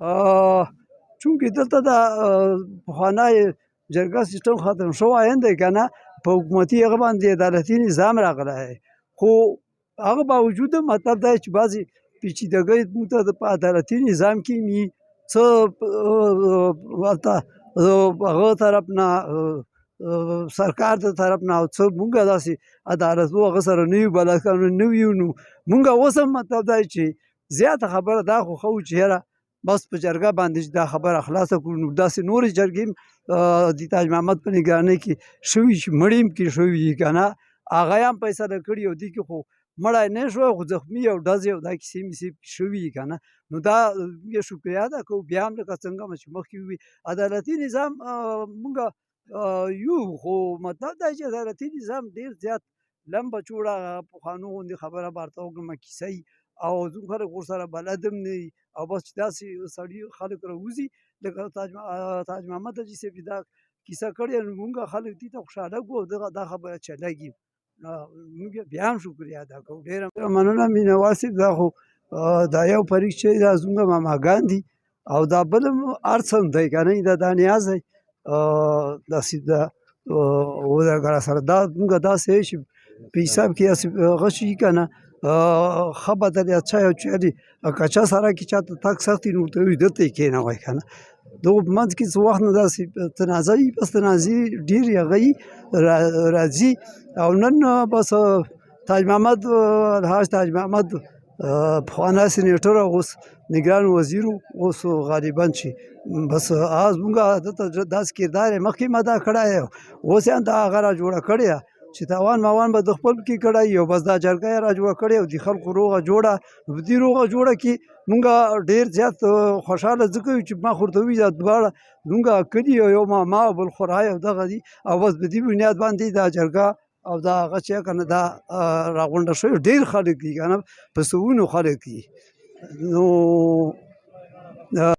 چونکې دلته د پخوانی جرګه سیستم ختم شوی دی که نه په حکومتي هغه باندې عدالتي نظام راغلی دی خو هغه باوجود مطلب دا چې بعضې پیچیدګۍ موږ ته په عدالتي نظام کې وي څه ورته هغه طرف نه سرکار د طرف نه او څه موږ داسې عدالتو هغه سره نه یو بلد نه یو نو موږ اوس هم مطلب دا چې زیاته خبره دا خوښوو چې یاره بس په جرګه باندې دا خبره خلاصه کړو نو داسې نورې جرګې هم د تاج محمد په نګرانۍ کې شوي چې مړي هم کې شوي دي که نه هغه یې هم فیصله کړي او دې کې خو مړی نه شوی خو زخمي او ډزې او دا کیسې میسې شوي دي که نه نو دا شکریه ده کوو بیا هم لکه څنګه چې مخکې ووي عدالتي نظام موږ یو خو مطلب دا چې عدالتي نظام ډېر زیات لمبه چوړه پخوانو غوندې خبره به ورته وکړمه کیسه وي او ځینې خلک ورسره بلد هم نه وي او بس چې داسې سړي خلک راوځي لکه تاج محمد حاجي صاحب چې دا کیسه کړې نو موږ خلک دې ته خوشحاله کړو او دا خبره چلېږي موږ بیا هم شکریه ادا کوو ډېره مننه مینهوال صاحب دا خو دا یو فریق چې دا زموږ ماماګان دي او دا بل هم هر څه هم دی که نه دا نیاز دی داسې دا وګړه سره دا موږ داسې چې په حساب کې هغه شي که نه ښه بدل یا چا یو چاري که چا سره کې چاته تګ سخت وي نو ورته وایي دلته یې کېنوئ که نه د هغو په منځ کې څه وخت نه داسې تنازع وي بس تنازع ډېرې هغه وي راځي او نن بس تاج محمد الحاج تاج محمد پخوانی سینیټر او اوس نګران وزیر اوس غالبا چې بس زموږ دلته داسې کردار یې مخکې ما دا کړی دی اوس یې دا هغه را جوړه کړې ده چې تاوان ماوان به د خپل کې کړی او بس دا جرګه یې را جوړه کړې او د خلکو روغه جوړه په دې روغه جوړه کې مونږ ډېر زیات خوشحاله ځکه یو چې ما خو ورته ووي دا دواړه زموږ کلي یو ماما او بل خورای او دغه دي او بس په دې بنیاد باندې دا جرګه او دا هغه چې که نه دا راغونډه شوې ډېر خلک دي که نه په سوونو خلک دي نو